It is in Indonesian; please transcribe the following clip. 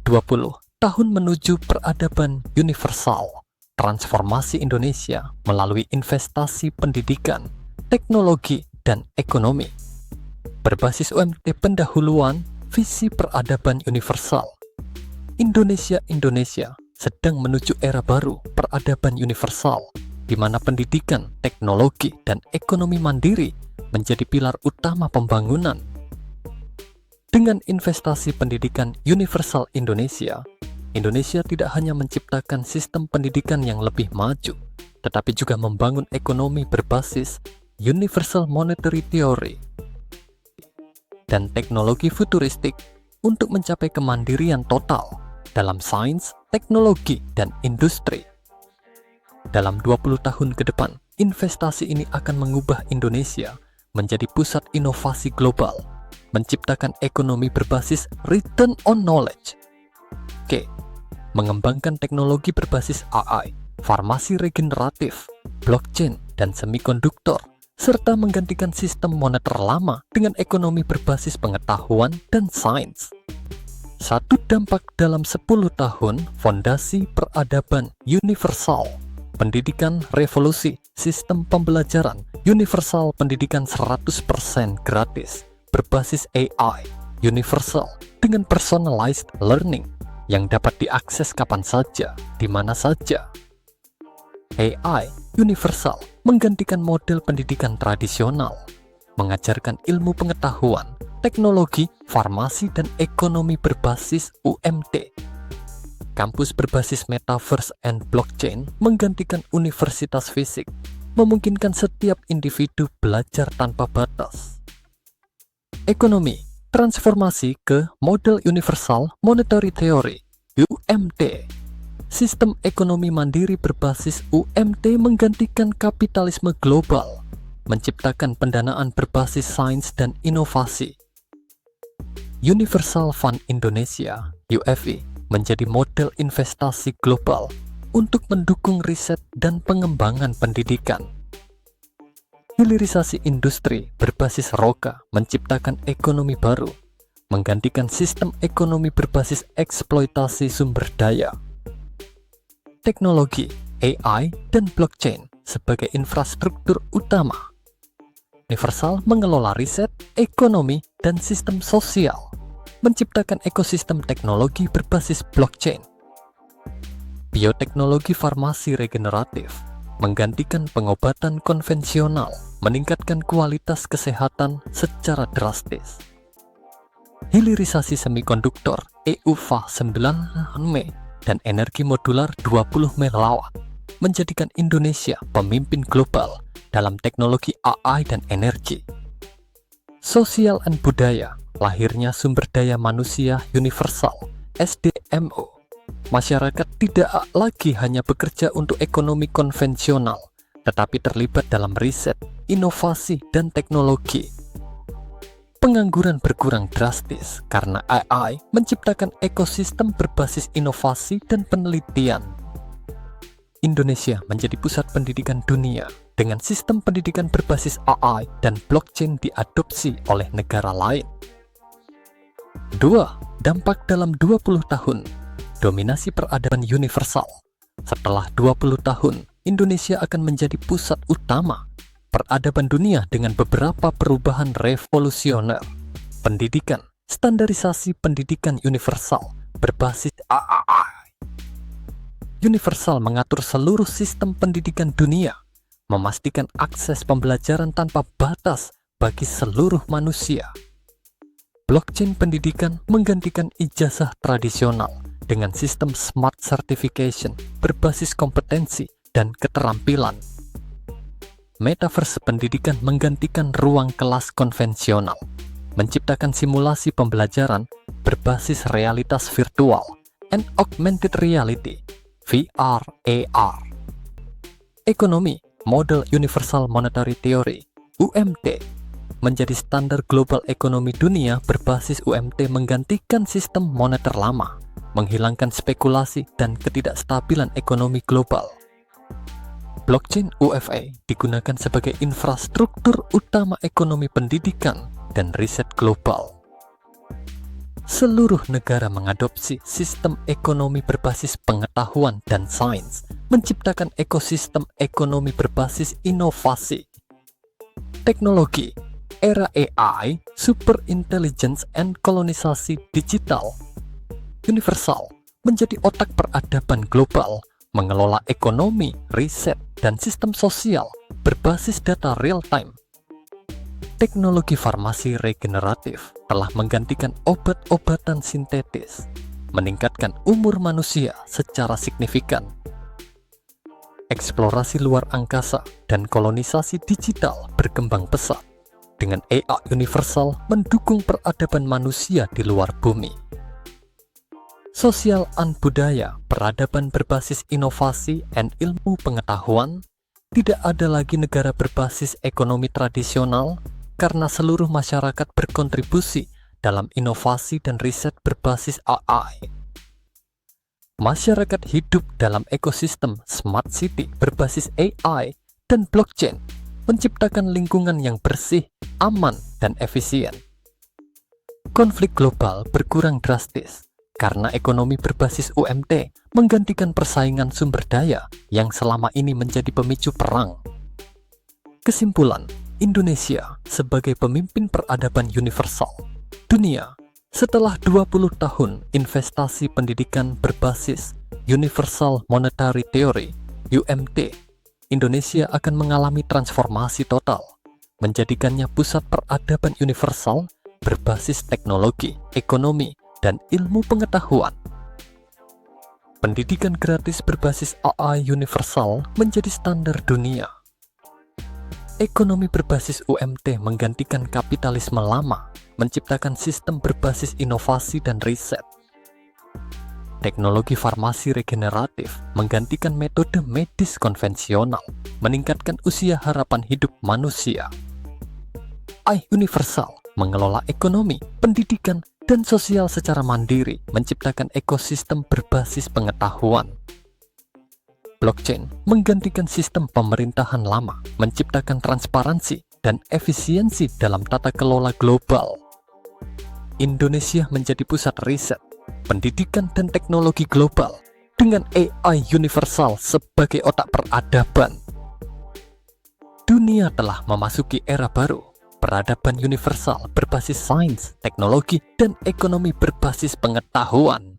2020, tahun menuju peradaban universal. Transformasi Indonesia melalui investasi pendidikan, teknologi, dan ekonomi. Berbasis UMT pendahuluan, visi peradaban universal. Indonesia sedang menuju era baru peradaban universal, di mana pendidikan, teknologi, dan ekonomi mandiri menjadi pilar utama pembangunan. Dengan investasi pendidikan universal Indonesia tidak hanya menciptakan sistem pendidikan yang lebih maju, tetapi juga membangun ekonomi berbasis Universal Monetary Theory dan teknologi futuristik untuk mencapai kemandirian total dalam sains, teknologi, dan industri. Dalam 20 tahun ke depan, investasi ini akan mengubah Indonesia menjadi pusat inovasi global, menciptakan ekonomi berbasis return on knowledge. Mengembangkan teknologi berbasis AI, farmasi regeneratif, blockchain, dan semikonduktor, serta menggantikan sistem moneter lama dengan ekonomi berbasis pengetahuan dan sains. Satu dampak dalam 10 tahun fondasi peradaban universal, pendidikan revolusi, sistem pembelajaran universal, pendidikan 100% gratis, berbasis AI, universal, dengan personalized learning yang dapat diakses kapan saja, di mana saja. AI universal menggantikan model pendidikan tradisional, mengajarkan ilmu pengetahuan, teknologi, farmasi, dan ekonomi berbasis UMT. Kampus berbasis metaverse and blockchain menggantikan universitas fisik, memungkinkan setiap individu belajar tanpa batas. Ekonomi, transformasi ke model Universal Monetary Theory, UMT. Sistem ekonomi mandiri berbasis UMT menggantikan kapitalisme global, menciptakan pendanaan berbasis sains dan inovasi. Universal Fund Indonesia, UFI, menjadi model investasi global untuk mendukung riset dan pengembangan pendidikan. Hilirisasi industri berbasis roka menciptakan ekonomi baru, menggantikan sistem ekonomi berbasis eksploitasi sumber daya. Teknologi, AI, dan blockchain sebagai infrastruktur utama. Universal mengelola riset, ekonomi, dan sistem sosial, menciptakan ekosistem teknologi berbasis blockchain. Bioteknologi farmasi regeneratif menggantikan pengobatan konvensional, meningkatkan kualitas kesehatan secara drastis. Hilirisasi semikonduktor EUV 9M dan energi modular 20 MW menjadikan Indonesia pemimpin global dalam teknologi AI dan energi. Sosial dan budaya, lahirnya sumber daya manusia universal, SDMO. Masyarakat tidak lagi hanya bekerja untuk ekonomi konvensional, tetapi terlibat dalam riset, inovasi, dan teknologi. Pengangguran berkurang drastis karena AI menciptakan ekosistem berbasis inovasi dan penelitian. Indonesia menjadi pusat pendidikan dunia dengan sistem pendidikan berbasis AI dan blockchain diadopsi oleh negara lain. 2. Dampak dalam 20 tahun. Dominasi peradaban universal. Setelah 20 tahun, Indonesia akan menjadi pusat utama peradaban dunia dengan beberapa perubahan revolusioner. Pendidikan, standarisasi pendidikan universal berbasis AI. Universal mengatur seluruh sistem pendidikan dunia, memastikan akses pembelajaran tanpa batas bagi seluruh manusia. Blockchain pendidikan menggantikan ijazah tradisional dengan sistem smart certification berbasis kompetensi dan keterampilan. Metaverse pendidikan menggantikan ruang kelas konvensional, menciptakan simulasi pembelajaran berbasis realitas virtual and augmented reality, VR, AR. Ekonomi, model Universal Monetary Theory, UMT, menjadi standar global ekonomi dunia berbasis UMT menggantikan sistem moneter lama, menghilangkan spekulasi dan ketidakstabilan ekonomi global. Blockchain UFA digunakan sebagai infrastruktur utama ekonomi pendidikan dan riset global. seluruh negara mengadopsi sistem ekonomi berbasis pengetahuan dan sains, menciptakan ekosistem ekonomi berbasis inovasi. Teknologi, era AI, super intelligence and kolonisasi digital, universal, menjadi otak peradaban global, mengelola ekonomi, riset, dan sistem sosial berbasis data real-time. Teknologi farmasi regeneratif telah menggantikan obat-obatan sintetis, meningkatkan umur manusia secara signifikan. Eksplorasi luar angkasa dan kolonisasi digital berkembang pesat, dengan AI universal mendukung peradaban manusia di luar bumi. Sosial and budaya, peradaban berbasis inovasi dan ilmu pengetahuan, tidak ada lagi negara berbasis ekonomi tradisional karena seluruh masyarakat berkontribusi dalam inovasi dan riset berbasis AI. Masyarakat hidup dalam ekosistem smart city berbasis AI dan blockchain, menciptakan lingkungan yang bersih, aman, dan efisien. Konflik global berkurang drastis karena ekonomi berbasis UMT menggantikan persaingan sumber daya yang selama ini menjadi pemicu perang. Kesimpulan, Indonesia sebagai pemimpin peradaban universal dunia setelah 20 tahun investasi pendidikan berbasis Universal Monetary Theory (UMT), Indonesia akan mengalami transformasi total, menjadikannya pusat peradaban universal berbasis teknologi, ekonomi, dan ilmu pengetahuan. Pendidikan gratis berbasis AI universal menjadi standar dunia. Ekonomi berbasis UMT menggantikan kapitalisme lama, menciptakan sistem berbasis inovasi dan riset. Teknologi farmasi regeneratif menggantikan metode medis konvensional, meningkatkan usia harapan hidup manusia. AI universal mengelola ekonomi, pendidikan, dan sosial secara mandiri, menciptakan ekosistem berbasis pengetahuan. Blockchain menggantikan sistem pemerintahan lama, menciptakan transparansi dan efisiensi dalam tata kelola global. Indonesia menjadi pusat riset, pendidikan, dan teknologi global dengan AI universal sebagai otak peradaban. Dunia telah memasuki era baru, peradaban universal berbasis sains, teknologi, dan ekonomi berbasis pengetahuan.